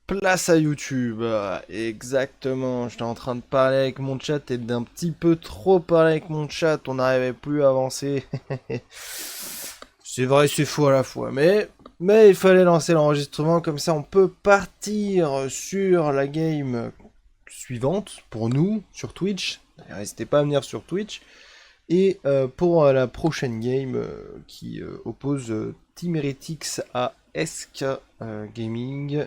Place à YouTube. Exactement. J'étais en train de parler avec mon chat et d'un petit peu trop parler avec mon chat. On n'arrivait plus à avancer. C'est vrai, c'est faux à la fois. Mais il fallait lancer l'enregistrement. Comme ça, on peut partir sur la game suivante pour nous sur Twitch. N'hésitez pas à venir sur Twitch. Et pour la prochaine game qui oppose Team Heretics à SK Gaming.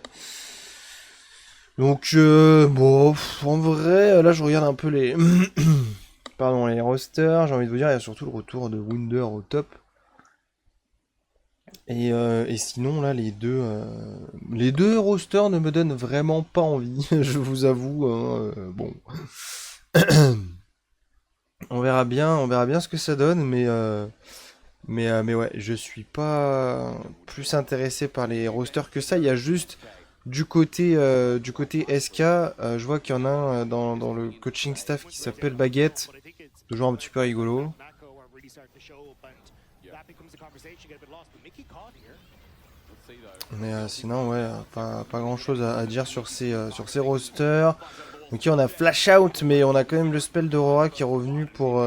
Donc, bon, en vrai, là je regarde un peu les, pardon, les rosters. J'ai envie de vous dire, il y a surtout le retour de Wunder au top. Et sinon, là, les deux rosters ne me donnent vraiment pas envie, je vous avoue. Hein, bon, on verra bien ce que ça donne, mais ouais, je suis pas plus intéressé par les rosters que ça. Il y a juste du côté SK, je vois qu'il y en a un dans le coaching staff qui s'appelle Baguette. Toujours un petit peu rigolo. Mais sinon, ouais, pas grand chose à dire sur ces rosters. Ok, on a Flash Out, mais on a quand même le spell d'Aurora qui est revenu pour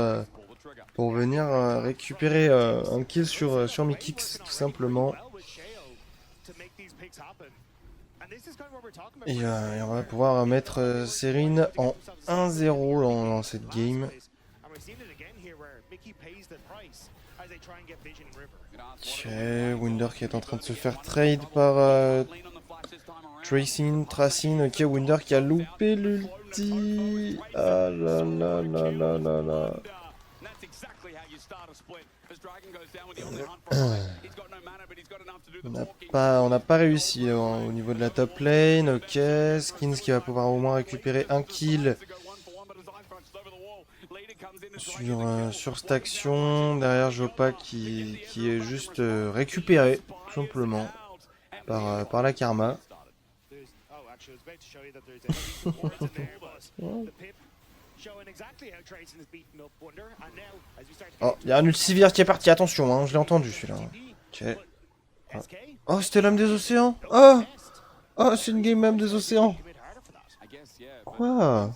venir récupérer un kill sur Mikix, tout simplement. Et on va pouvoir mettre Serine en 1-0 dans cette game. Ok, Wunder qui est en train de se faire trade par Tracing. Ok, Wunder qui a loupé l'ulti. Ah là là là là là là. On n'a pas réussi au niveau de la top lane. Ok, Skins qui va pouvoir au moins récupérer un kill sur cette action. Derrière Jopa qui est juste récupéré, tout simplement, par la Karma. Oh, il y a un Ultivir qui est parti, attention, hein, je l'ai entendu celui-là. Ok. Ah. Oh, c'était l'âme des océans. Oh, oh, c'est une game même des océans. Quoi?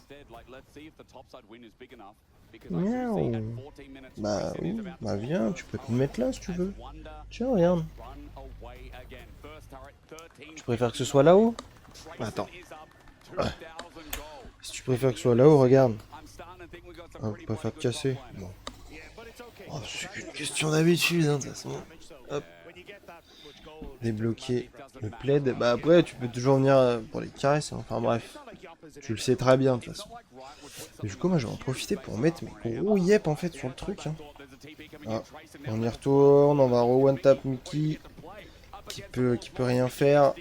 Miaou. Bah oui, bah viens, tu peux te mettre là si tu veux. Tiens, regarde. Tu préfères que ce soit là-haut? Attends. Ah. Si tu préfères que ce soit là-haut, regarde. Ah, je préfère te casser. Bon. Oh, c'est qu'une question d'habitude, hein, de toute façon. Hop. Débloquer le plaid. Bah après, tu peux toujours venir pour les caresses. Hein. Enfin bref. Tu le sais très bien, de toute façon. Et du coup, moi, je vais en profiter pour mettre mes gros yep, en fait, sur le truc. Hein. Ah, on y retourne. On va re-one tap Mickey. Qui peut rien faire.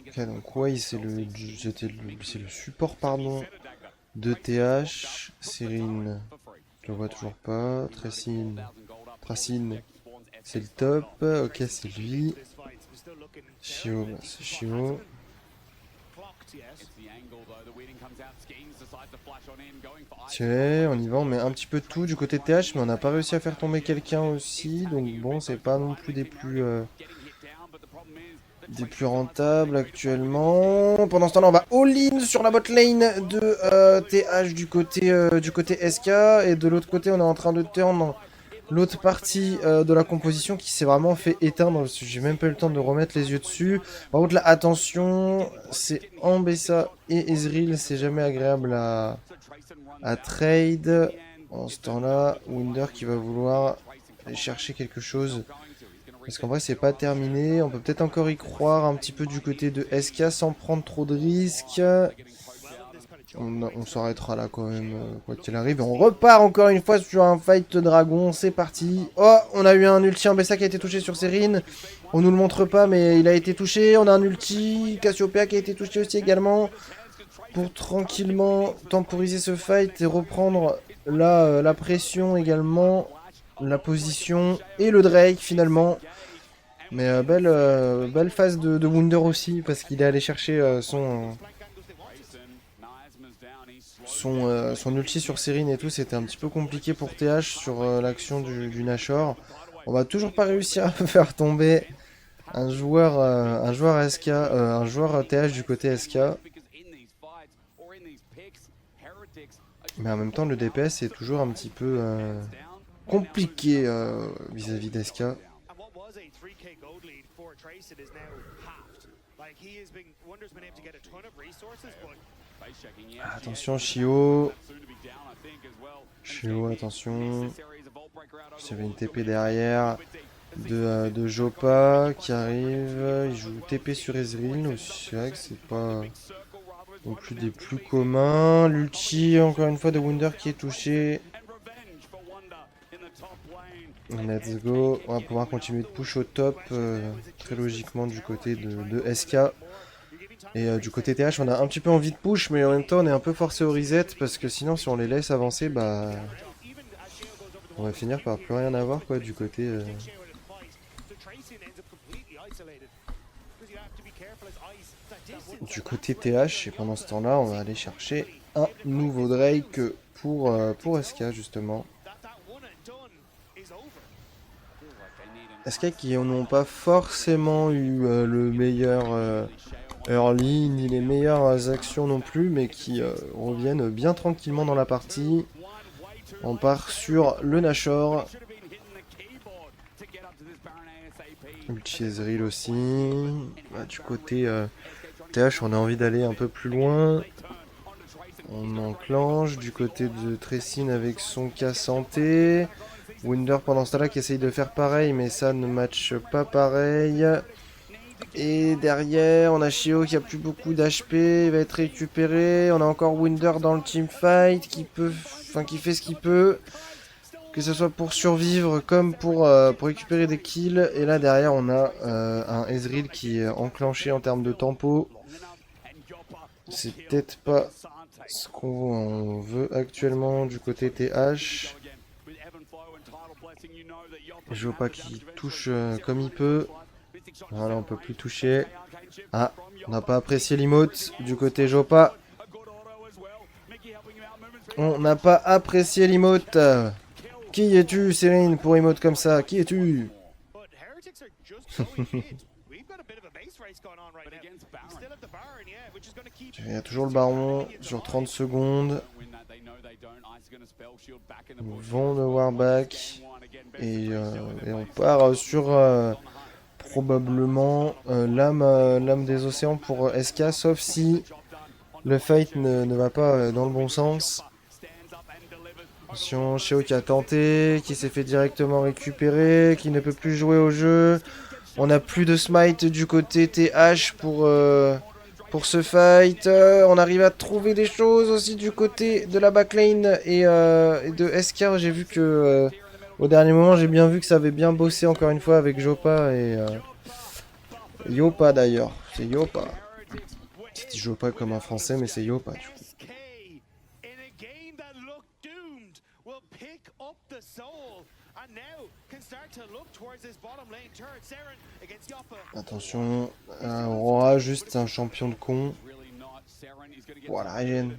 Ok, donc ouais, c'est le support, pardon, de TH. Serine, je le vois toujours pas. Tracine, c'est le top. Ok, c'est lui. Shio, bah, c'est Shio. Tiens, on y va, on met un petit peu de tout du côté TH, mais on n'a pas réussi à faire tomber quelqu'un aussi. Donc bon, c'est pas non plus des plus rentables actuellement. Pendant ce temps-là, on va all-in sur la bot lane de TH du côté SK. Et de l'autre côté, on est en train de turn l'autre partie de la composition qui s'est vraiment fait éteindre. J'ai même pas eu le temps de remettre les yeux dessus. Par contre, là, attention, c'est Ambessa et Ezreal. C'est jamais agréable à trade. En ce temps-là, Wunder qui va vouloir aller chercher quelque chose. Parce qu'en vrai, c'est pas terminé. On peut peut-être encore y croire un petit peu du côté de SK sans prendre trop de risques. On s'arrêtera là quand même, quoi qu'il arrive. Et on repart encore une fois sur un fight dragon. C'est parti. Oh, on a eu un ulti Ambessa qui a été touché sur Serine. On nous le montre pas, mais il a été touché. On a un ulti Cassiopeia qui a été touché aussi également. Pour tranquillement temporiser ce fight et reprendre la pression également. La position et le Drake finalement. Mais belle phase de Wunder aussi, parce qu'il est allé chercher son ulti sur Serine et tout, c'était un petit peu compliqué pour TH sur l'action du Nashor. On va toujours pas réussir à faire tomber un joueur SK, un joueur TH du côté SK. Mais en même temps, le DPS est toujours un petit peu compliqué vis-à-vis d'SK. Attention, Shio. Shio, attention. Il y avait une TP derrière de Jopa qui arrive. Il joue TP sur Ezreal. C'est vrai que c'est pas non plus des plus communs. L'ulti, encore une fois, de Wunder qui est touché. Let's go. On va pouvoir continuer de push au top. Très logiquement du côté de SK. Et du côté TH, on a un petit peu envie de push, mais en même temps, on est un peu forcé au reset parce que sinon, si on les laisse avancer, bah, on va finir par plus rien avoir quoi du côté. Du côté TH, et pendant ce temps-là, on va aller chercher un nouveau Drake pour SK justement. SK qui n'ont pas forcément eu le meilleur early, ni les meilleures actions non plus, mais qui reviennent bien tranquillement dans la partie. On part sur le Nashor. Ulti Ezreal aussi. Bah, du côté TH, on a envie d'aller un peu plus loin. On enclenche du côté de Tressine avec son cas santé. Wunder pendant ce temps-là qui essaye de faire pareil, mais ça ne matche pas pareil. Et derrière, on a Shio qui a plus beaucoup d'HP, il va être récupéré. On a encore Wunder dans le teamfight qui fait ce qu'il peut. Que ce soit pour survivre comme pour récupérer des kills. Et là derrière, on a un Ezreal qui est enclenché en termes de tempo. C'est peut-être pas ce qu'on veut actuellement du côté TH. Je vois pas qu'il touche comme il peut. Voilà, on peut plus toucher. Ah, on n'a pas apprécié l'emote du côté Jopa. On n'a pas apprécié l'emote. Qui es-tu, Serine, pour emote comme ça? Qui es-tu? Il y a toujours le baron sur 30 secondes. Ils vont le warback. Et on part sur probablement l'âme des océans pour SK, sauf si le fight ne va pas dans le bon sens. Attention, Shio qui a tenté, qui s'est fait directement récupérer, qui ne peut plus jouer au jeu. On n'a plus de smite du côté TH pour ce fight. On arrive à trouver des choses aussi du côté de la backlane et de SK. J'ai vu que au dernier moment, j'ai bien vu que ça avait bien bossé encore une fois avec Jopa et Yopa d'ailleurs. C'est Yopa. C'est dit Jopa comme un français, mais c'est Yopa du coup. Attention, Aurora, juste un champion de con. Voilà, Regen.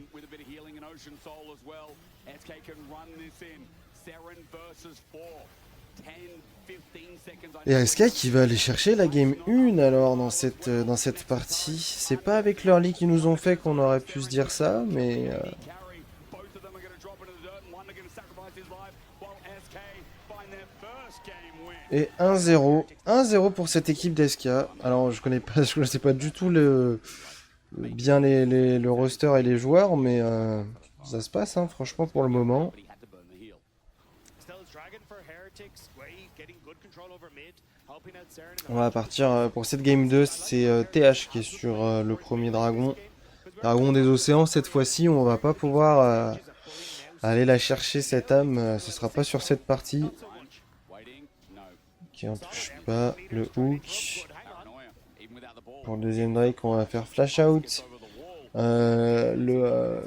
Et SK qui va aller chercher la game 1 alors dans cette partie. C'est pas avec l'early qu'ils nous ont fait qu'on aurait pu se dire ça, mais... Et 1-0. 1-0 pour cette équipe d'SK. Alors je sais pas du tout bien le roster et les joueurs, mais ça se passe hein, franchement pour le moment. On va partir pour cette game 2, c'est TH qui est sur le premier dragon. Dragon des océans, cette fois-ci on va pas pouvoir aller la chercher cette âme, ce sera pas sur cette partie. Ok, on touche pas le hook. Pour le deuxième Drake, on va faire flash out. Le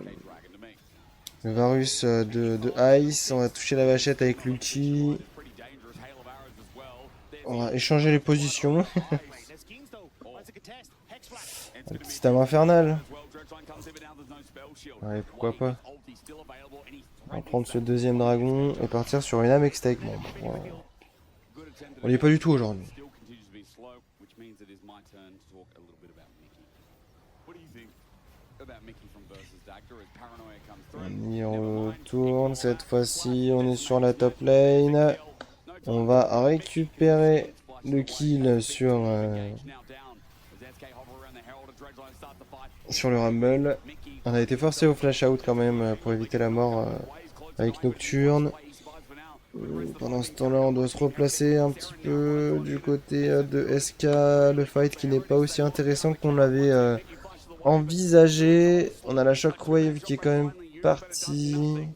Varus de Ice, on va toucher la vachette avec l'ulti. On va échanger les positions. Le petit âme infernal. Ouais, pourquoi pas. On va prendre ce deuxième dragon et partir sur une Amex Tech. Bon, voilà. On n'y est pas du tout aujourd'hui. On y retourne cette fois-ci, on est sur la top lane. On va récupérer le kill sur le Rumble. On a été forcé au flash out quand même pour éviter la mort avec Nocturne. Pendant ce temps-là, on doit se replacer un petit peu du côté de SK. Le fight qui n'est pas aussi intéressant qu'on l'avait envisagé. On a la Shockwave qui est quand même partie.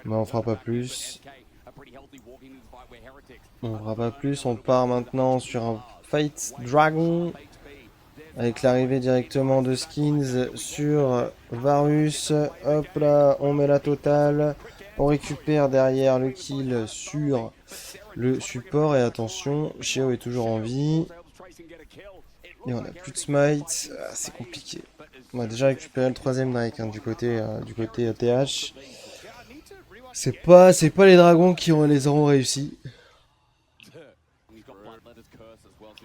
Mais on fera pas plus. On fera pas plus. On part maintenant sur un fight Dragon. Avec l'arrivée directement de Skins sur Varus. Hop là, on met la totale. On récupère derrière le kill sur le support. Et attention, Sheo est toujours en vie. Et on a plus de smite. Ah, c'est compliqué. On a déjà récupéré le troisième Drake du côté TH. C'est pas les dragons qui les auront réussi.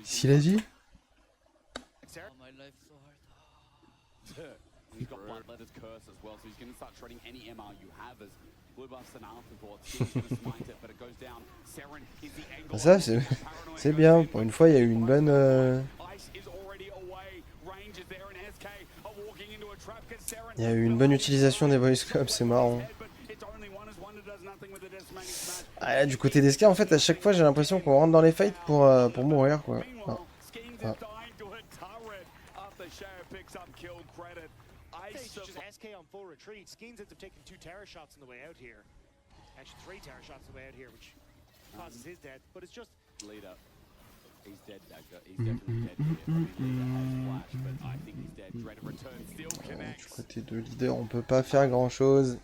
S'il a dit ça, c'est bien. Pour une fois, il y a eu une bonne... Il y a eu une bonne utilisation des voice scopes, c'est marrant. Ah, là, du côté d'Esca, en fait, à chaque fois, j'ai l'impression qu'on rentre dans les fights pour mourir, quoi. Ah. Ah. SK on full retreat. Skins ends up taking 2 terror shots on the way out here. Actually, 3 terror shots on the way out here, which causes his death. But it's just leader. He's dead, Dagger. He's definitely dead here. I mean, leader has flash, but I think he's dead. Dread return still connects. Du côté de leader, on peut pas faire grand chose.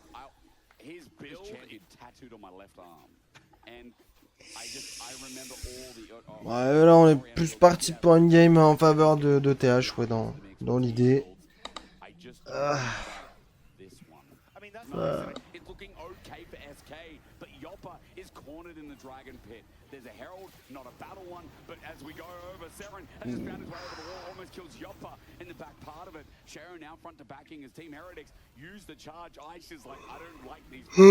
His build is tattooed on my left arm. And I remember all the... Ouais, là, on est plus parti pour une game en faveur de TH, ouais, dans l'idée. Ah. It's looking okay for SK, but Yoppa is cornered in the Dragon Pit. There's a Herald, not a battle one, but as we go over, Seren has just found his way over the wall, almost kills Yoppa in the back part of it. Sharon now front to backing as Team Heretics use the charge. Ice is like, I don't like these. So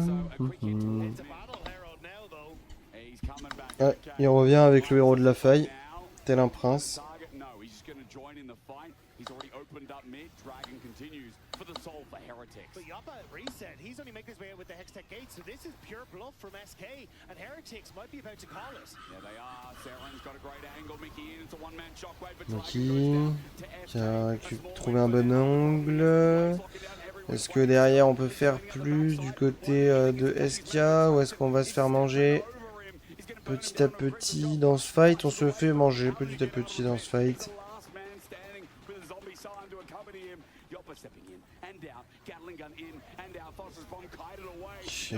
a quick hit to it's a battle Herald now though. He's coming back. Ouais, il revient avec le héros de la faille, tel un prince. No, he's just going to join in the fight. He's already opened up mid. Dragon continues for the soul for Heretics. But Yoppa reset. He's only making his way out with the Hextech gate, so this is pure bluff from SK, and Heretics might be about to call it. Yeah, they are. Seren's got a great angle. Mickey in. It's a one-man shockwave, but Mickey qui a trouvé un bon angle. Est-ce que derrière on peut faire plus du côté de SK ou est-ce qu'on va se faire manger petit à petit dans ce fight? On se fait manger petit à petit dans ce fight. Ok,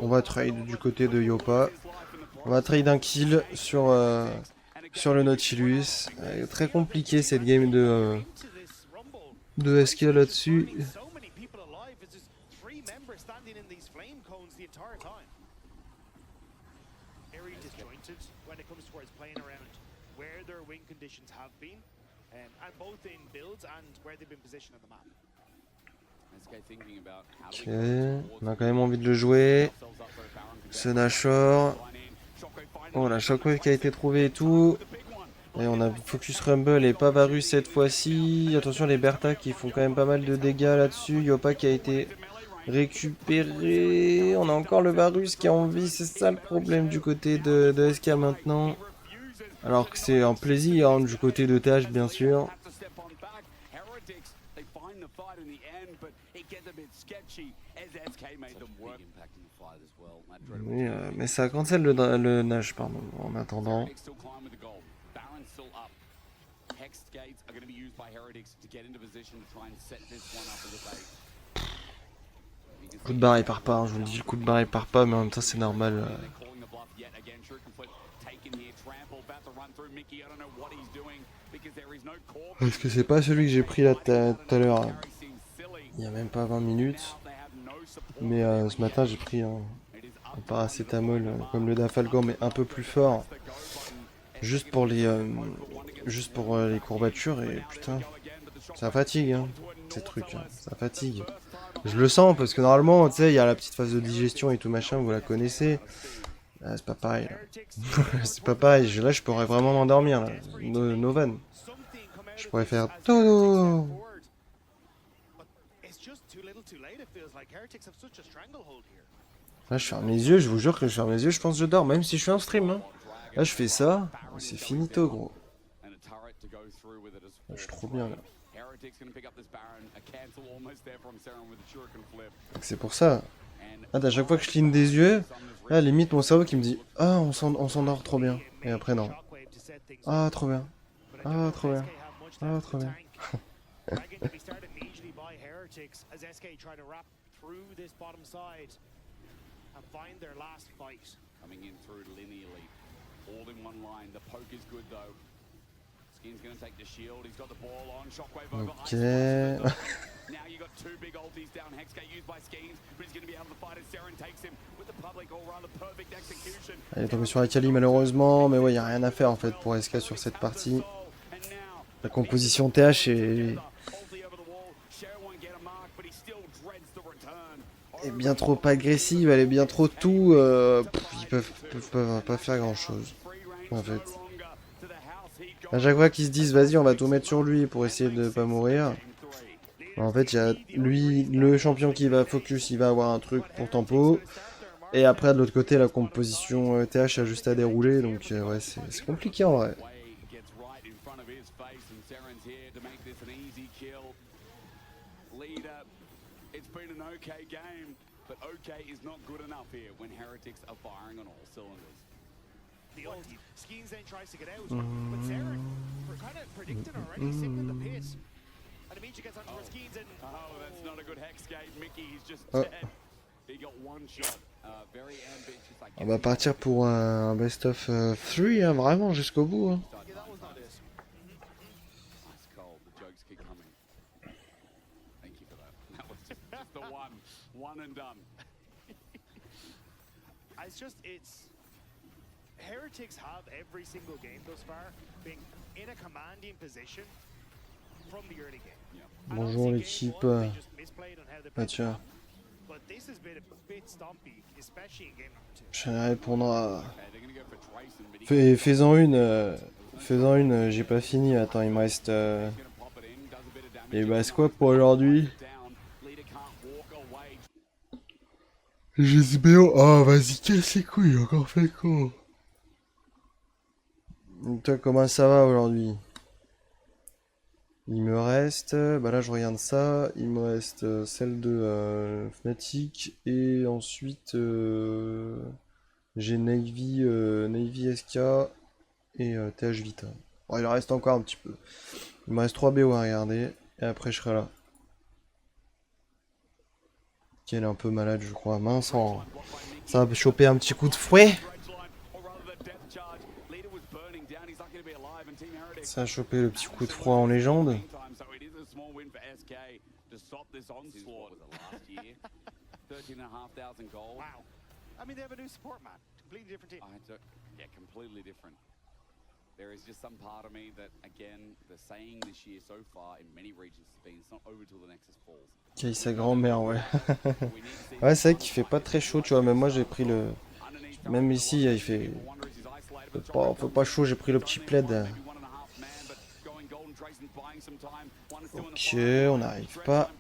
on va trade du côté de Yoppa. On va trade un kill sur le Nautilus. Très compliqué cette game de SK là-dessus. Ok, on a quand même envie de le jouer. Ce Nashor. Oh, la Shockwave qui a été trouvée et tout. Et on a Focus Rumble et pas Varus cette fois-ci. Attention les Bertha qui font quand même pas mal de dégâts là-dessus. Yoppa qui a été récupéré. On a encore le Varus qui est en vie. C'est ça le problème du côté de SK maintenant. Alors que c'est un plaisir du côté de TH bien sûr. Oui, mais ça cancelle le Nash, pardon, en attendant. Coup de barre il part pas, hein, je vous le dis, le coup de barre il part pas, mais en même temps c'est normal. Parce que c'est pas celui que j'ai pris là tout à l'heure. Il y a même pas 20 minutes. Mais ce matin j'ai pris un paracétamol comme le Dafalgan mais un peu plus fort. Juste pour les courbatures et putain, ça fatigue hein, ces trucs, hein, ça fatigue. Je le sens parce que normalement, tu sais, il y a la petite phase de digestion et tout machin, vous la connaissez. Ah, c'est pas pareil là. C'est pas pareil, là je pourrais vraiment m'endormir là. Novan. Je pourrais faire todo. Là je ferme les yeux, je vous jure que je ferme les yeux, je pense que je dors, même si je suis en stream. Hein. Là je fais ça, c'est finito gros. Je suis trop bien là. C'est pour ça. Là, à chaque fois que je cligne des yeux, là limite mon cerveau qui me dit ah on s'endort trop bien. Et après non. Ah trop bien. Ah trop bien. Ah trop bien. Coming in through linearly, all in one line. The poke is good though. Skin's gonna take the shield. He's got the ball on. Shockwave over. Ok. Now you got two big ulties down. Hexgate used by Skins, but he's gonna be able to fight as Seren takes him with the public or rather perfect execution. Elle est tombée sur la Kali malheureusement, mais ouais, y a rien à faire en fait pour SK sur cette partie. La composition TH est bien trop agressive, elle est bien trop tout. Ils peuvent pas faire grand chose en fait. À chaque fois qu'ils se disent vas-y on va tout mettre sur lui pour essayer de pas mourir. En fait il y a lui, le champion qui va focus, il va avoir un truc pour tempo. Et après de l'autre côté la composition TH a juste à dérouler, donc ouais c'est compliqué en vrai. The ulti. Skins then tries to get out, but Seren kind of predicted already, sitting in the pit. And Amici gets onto Skins and... Oh, that's not a good Hexgate. Mickey, he's just dead. He got one shot. Very ambitious. On va partir pour un best of 3, hein, vraiment jusqu'au bout. Hein. Yeah, that was not it. Ice cold. The jokes keep coming. Thank you for that. That was just the one and done. It's Heretics have every single game thus far been in a commanding position from the early game. Yeah. Bonjour l'équipe. Ah tiens. Je vais répondre à... Fais-en une, j'ai pas fini. Attends, il me reste... Et bah c'est quoi pour aujourd'hui? GSBO, oh vas-y, casse les couilles, encore fait quoi? Toi, comment ça va aujourd'hui? Il me reste... Bah là, je regarde ça. Il me reste celle de Fnatic. Et ensuite, j'ai Navy, Navy SK et TH Vita. Bon, il en reste encore un petit peu. Il me reste 3 BO à regarder. Et après, je serai là. Qui est un peu malade, je crois. Mince, ça va choper un petit coup de fouet. Ça a chopé le petit coup de froid en légende. There is just some part of me that, again, the saying this year so far in many regions has been it's not over till the Nexus falls. Qui sa grand-mère, ouais. Ouais, c'est vrai qu'il fait pas très chaud, tu vois. Même moi, j'ai pris le. Même ici, il fait. Fait pas chaud, j'ai pris le petit plaid. Ok, on n'arrive pas.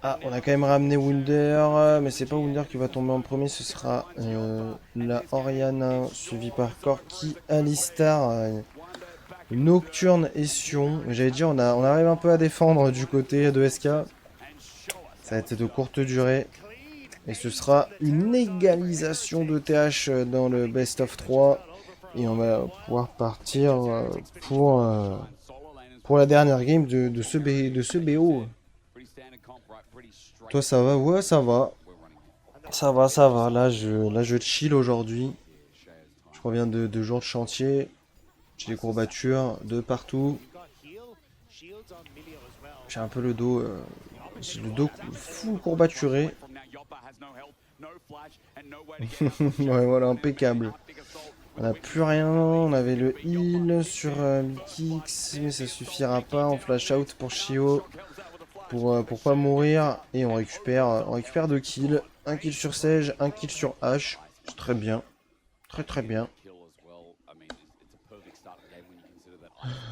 On a quand même ramené Wunder, mais c'est pas Wunder qui va tomber en premier, ce sera la Oriana, suivi par Corki, Alistar, Nocturne et Sion. J'allais dire, on arrive un peu à défendre du côté de SK. Ça a été de courte durée. Et ce sera une égalisation de TH dans le best of 3. Et on va pouvoir partir pour la dernière game de ce BO. Toi ça va? Ouais ça va. Ça va. Là je chill aujourd'hui. Je reviens de jours de chantier. J'ai des courbatures de partout. J'ai un peu le dos... j'ai le dos full courbaturé. Ouais, voilà, impeccable. On n'a plus rien. On avait le heal sur Mikix, mais ça suffira pas. On flash out pour Shio. Pour pas mourir. Et on récupère 2 kills. Un kill sur Sage, un kill sur H. C'est très bien. Très très bien.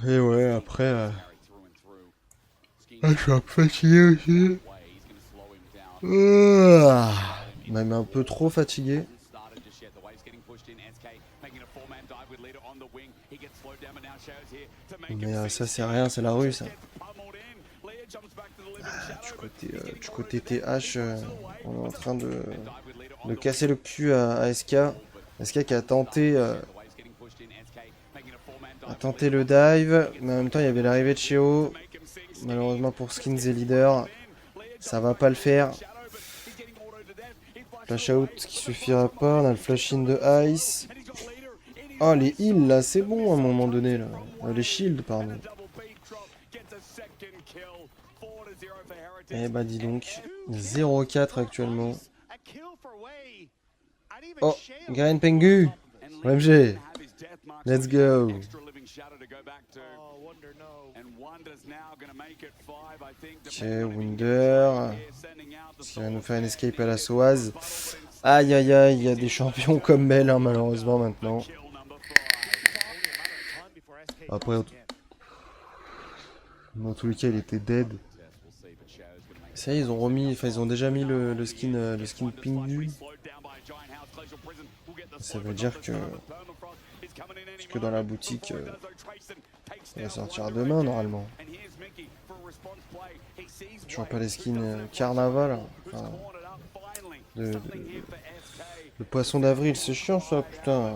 Et ouais, après... Ah, je suis un peu fatigué aussi. Même un peu trop fatigué. Mais ça c'est rien, c'est la rue ça. Du côté TH, on est en train de casser le cul à SK. SK qui a tenté le dive, mais en même temps il y avait l'arrivée de Cheo. Malheureusement pour Skins et Leader, ça va pas le faire. Flash out qui suffira pas, on a le flash in de Ice. Oh les heals là, c'est bon à un moment donné là. Les shields pardon. Eh bah dis donc, 0-4 actuellement. Oh, Garen Pengu, OMG, let's go. Ok, Wunder, qui va nous faire une escape à la Soaz. Aïe aïe aïe, il y a des champions comme Mel hein, malheureusement maintenant. Après, dans tous les cas, il était dead. Ça, ils ont remis, enfin, ils ont déjà mis le skin Pingu. Ça veut dire que, dans la boutique, ça va sortir demain normalement. Toujours pas les skins Carnaval. Enfin, le poisson d'avril, c'est chiant ça, putain.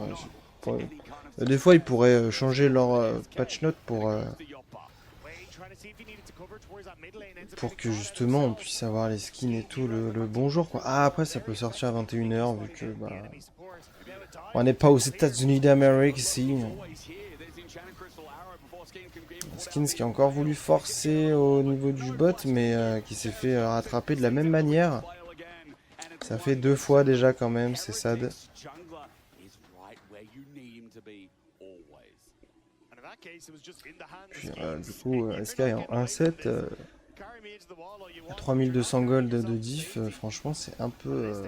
Des fois, ils pourraient changer leur patch note pour que justement on puisse avoir les skins et tout le bonjour quoi. Ah après ça peut sortir à 21h vu que bah on n'est pas aux États-Unis d'Amérique ici. Skins qui a encore voulu forcer au niveau du bot mais qui s'est fait rattraper de la même manière. Ça fait 2 fois déjà quand même, c'est sad. Puis, du coup, SK est en 1-7. 3200 gold de diff, franchement c'est un peu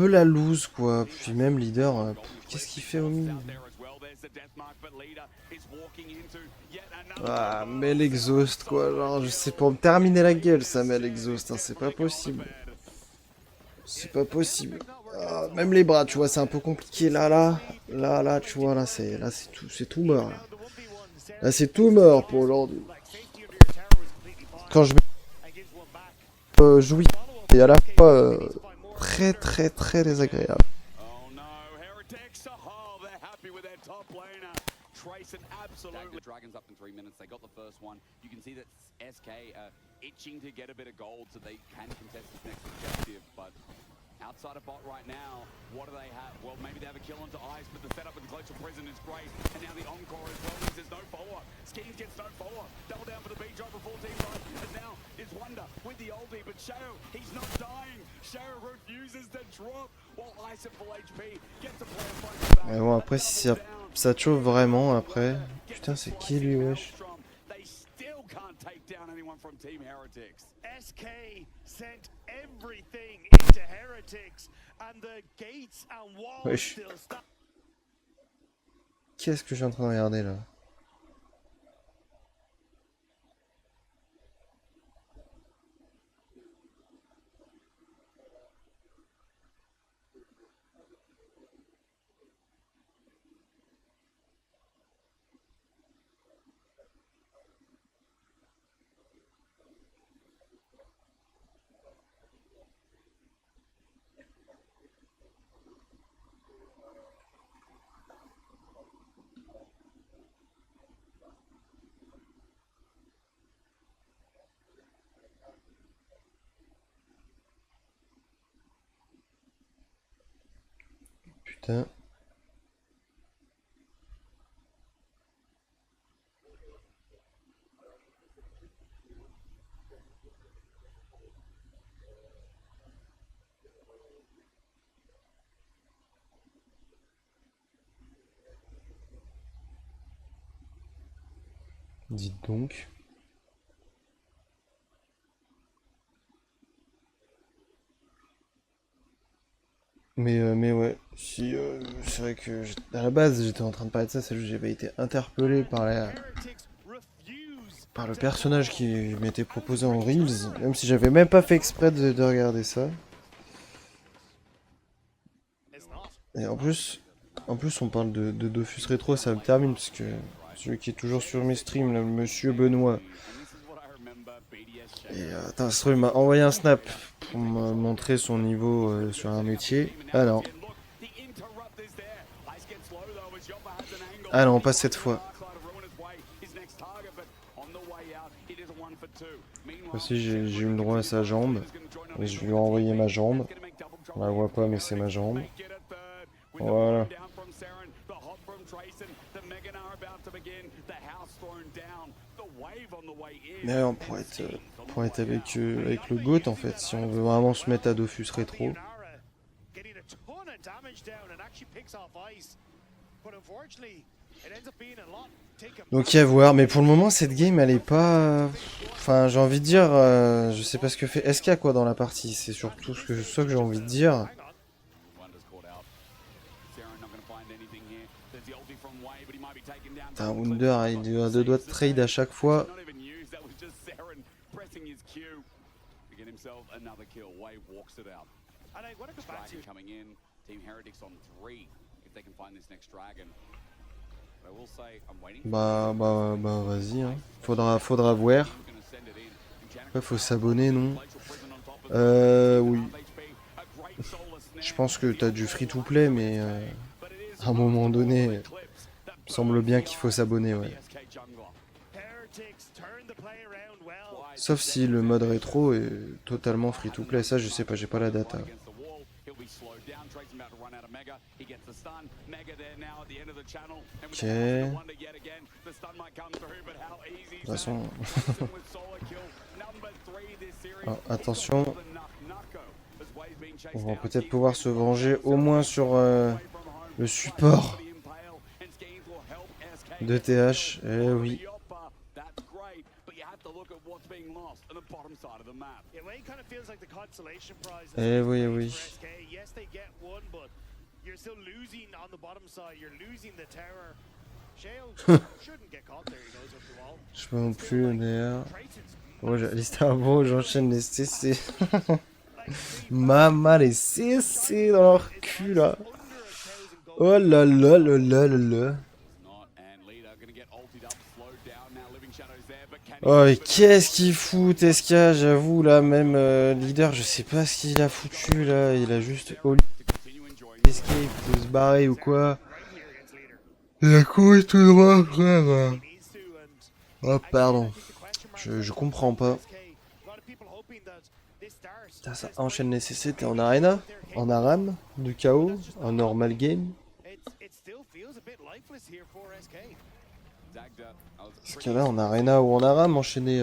la loose quoi. Puis même leader, qu'est-ce qu'il fait au milieu? Ah, mais l'exhaust quoi, genre je sais pour me terminer la gueule ça met l'exhaust, hein, c'est pas possible. C'est pas possible. Ah, même les bras, tu vois, c'est un peu compliqué là, tu vois, c'est tout mort. Là c'est tout mort pour aujourd'hui. Quand je jouis et à la fois très très très désagréable. Dragons up in 3 minutes. They got the first one. You can see that SK itching to get a bit of gold so they can contest this next objective. But outside of bot right now, what do they have? Well, maybe they have a kill onto Ice, but the setup with the Glacial Prison is great. And now the Encore as well means there's no follow-up. Skins gets no follow-up. Double down for the beat drop for 14 right. And now it's Wonder with the ulti, but Shao, he's not dying. Shao refuses to drop while Ice at full HP gets a player fight back. Ouais, bon, après, si ça te chauffe vraiment, après... Putain, c'est qui lui, wesh? Wesh. Qu'est-ce que je suis en train de regarder, là? Putain. Dites donc. Mais ouais, si, c'est vrai que à la base j'étais en train de parler de ça, c'est juste que j'avais été interpellé par le personnage qui m'était proposé en Reels, même si j'avais même pas fait exprès de regarder ça. Et en plus on parle de Dofus Rétro, ça me termine, parce que celui qui est toujours sur mes streams, le monsieur Benoît, et attends, ça se trouve, il m'a envoyé un snap pour me montrer son niveau sur un métier. Ah non. Ah non, pas cette fois. Aussi, j'ai eu le droit à sa jambe. Et je lui ai envoyé ma jambe. On la voit pas, mais c'est ma jambe. Voilà. Mais on pourrait être avec le GOAT en fait, si on veut vraiment se mettre à Dofus Rétro. Donc à voir, mais pour le moment cette game elle est pas... Enfin j'ai envie de dire, je sais pas ce que fait SK quoi dans la partie, c'est surtout ça que j'ai envie de dire. Putain, Wunder il a deux doigts de trade à chaque fois. Bah vas-y hein. Faudra voir. Après faut s'abonner non. Oui. Je pense que t'as du free to play mais à un moment donné, il semble bien qu'il faut s'abonner ouais. Sauf si le mode rétro est totalement free to play, ça je sais pas, j'ai pas la data. Ok. De toute façon... Alors, attention. On va peut-être pouvoir se venger au moins sur le support de TH. Eh oui. Eh oui, eh oui. Je sais pas non plus d'ailleurs. Oh, Alistair Bro, j'enchaîne les CC. Maman, les CC dans leur cul là. Oh là là là là là là. Oh, et qu'est-ce qu'il fout, TSK, j'avoue, là, même leader, je sais pas ce qu'il a foutu, là, il a juste escape, de se barrer ou quoi. Il a couru tout droit, frère. Oh, pardon. Je comprends pas. Putain, ça enchaîne les CC, t'es en arena, en aram, du chaos, en normal game. Est-ce qu'il y en a en arena ou en aram enchaîner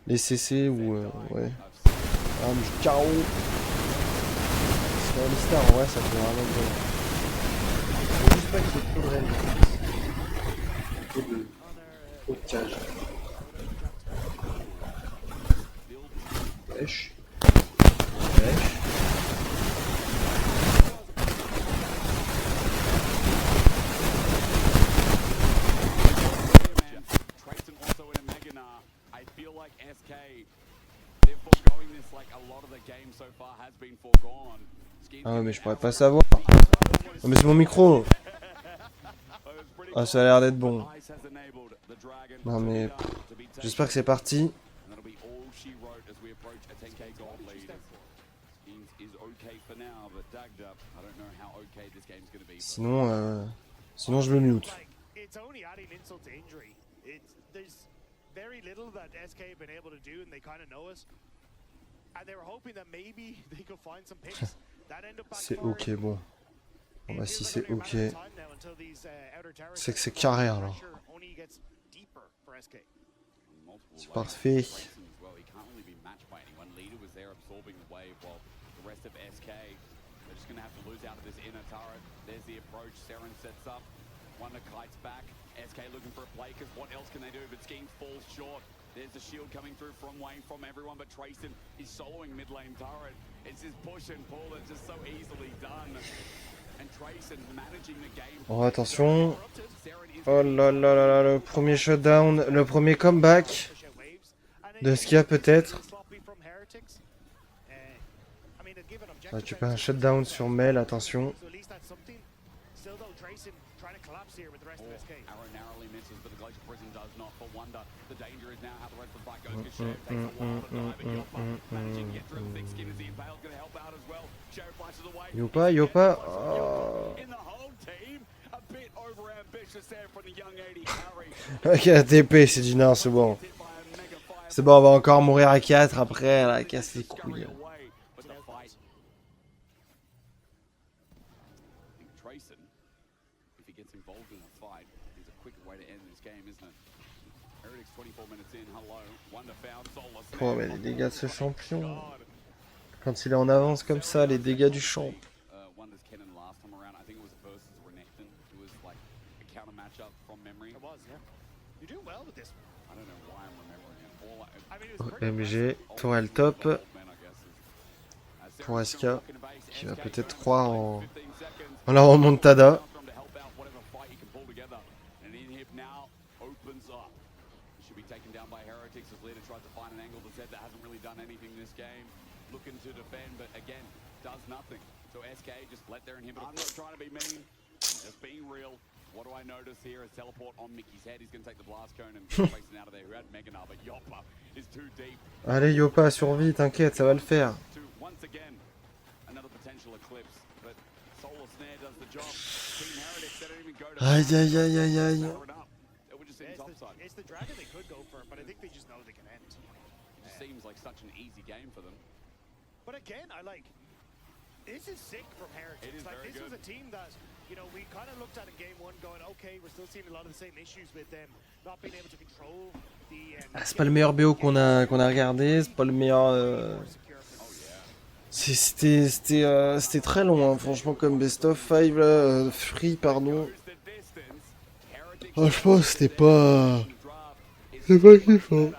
les CC ou ouais. Aram du chaos. C'est un Alistar en vrai ça fait vraiment bien. Faut juste pas qu'il y ait trop de règles. Trop de cage. Wesh. Wesh. Ah ouais mais je pourrais pas savoir. Oh mais c'est mon micro. Ah ça a l'air d'être bon. Non mais j'espère que c'est parti. Sinon je le mute. C'est ok bon. Bon bah si c'est ok. C'est que c'est carré alors. C'est parfait. Wonder kites back. SK looking for a play because what else can they do? But Schemes falls short. There's the shield coming through from Wayne, from everyone, but Trayson is soloing mid lane turret. It's his push and pull that's just so easily done. And Trayson managing the game. Oh, attention. Oh là là là là, le premier shutdown, le premier comeback de Skia peut-être. Ah, tu peux un shutdown sur Mel, attention. Yopa, Yopa. Oh. Ok, ATP, c'est du nord, c'est bon. C'est bon, on va encore mourir à 4 après, elle a cassé les couilles. Oh, mais les dégâts de ce champion. Quand il est en avance comme ça, les dégâts du champ. MG, tourelle top. Pour SK, qui va peut-être croire en la remontada. What do I notice here? A teleport on Mickey's head. He's going to take the blast cone and Trayson out of there. Who had Mega Gnar, but Yopa is too deep. Allez Yopa, survie, t'inquiète, ça va le faire. Once again, another potential eclipse, but Solar Snare does the job. Team Heretics, they don't even go to. Aïe aïe aïe aïe aïe. It's the dragon they could go for, but I think they just know they can end. It just seems like such an easy game for them. But again, I like. This is sick from Heretics. Like this was a team that. You know, we kind of looked at in game one going, okay, we're still seeing a lot of the same issues with them not being able to control the. C'est pas le meilleur BO qu'on a regardé, c'est pas le meilleur. C'était très long, hein, franchement, comme best of 5 là, free pardon. Franchement, c'était pas. C'est pas kiffant.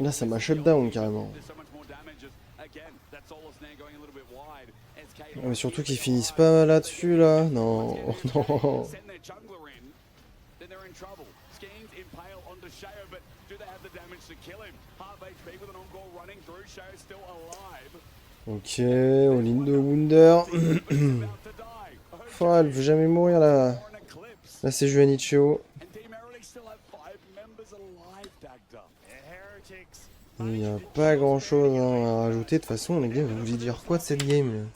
Là, ça m'a shutdown carrément. Mais surtout qu'ils finissent pas là-dessus là. Non, non. Ok, all-in de Wunder. Oh, elle veut jamais mourir là. Là c'est Juanichio. Il n'y a pas grand chose à rajouter. De toute façon, les gars, vous voulez dire quoi de cette game?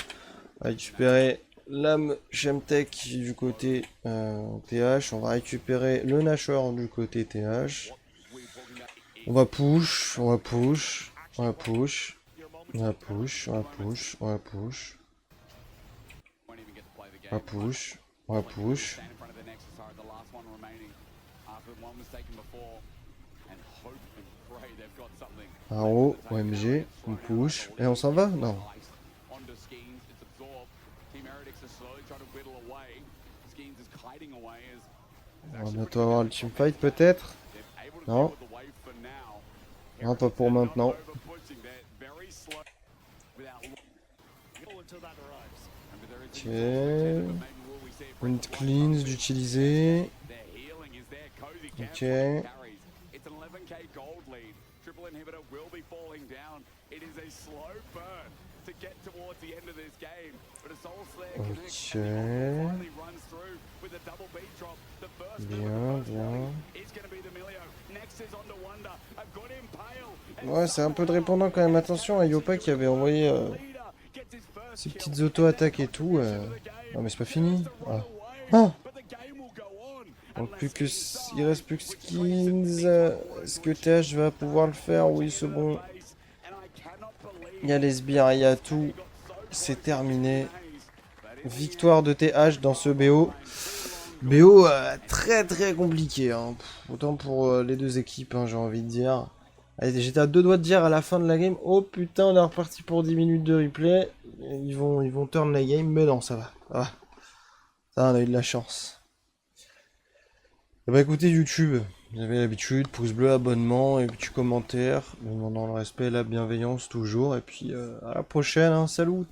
On va récupérer l'âme Gemtech du côté TH. On va récupérer le Nashor du côté TH. On va push, on va push, on va push, on va push, on va push, on va push. On va push, on va push. En haut, OMG, on push. Et on s'en va? Non. On va bientôt avoir le teamfight peut-être? Non. Non, pas pour maintenant. Ok. Une cleanse d'utiliser. Ok. Ok. Bien, bien. Ouais, c'est un peu de répondant quand même. Attention à Yopa qui avait envoyé ses petites auto-attaques et tout. Non mais c'est pas fini. Ah. Ah. Donc il reste plus que Skins. Est-ce que TH va pouvoir le faire? Oui, c'est bon. Il y a les sbires, il y a tout. C'est terminé. Victoire de TH dans ce BO. BO très très compliqué. Hein. Autant pour les deux équipes, hein, j'ai envie de dire. J'étais à deux doigts de dire à la fin de la game. Oh putain, on est reparti pour 10 minutes de replay. ils vont turn la game, mais non, ça va. Ça, on a eu de la chance. Eh bah écoutez YouTube, vous avez l'habitude, pouce bleu, abonnement, et puis commentaire, dans le respect, la bienveillance toujours, et puis à la prochaine, hein, salut!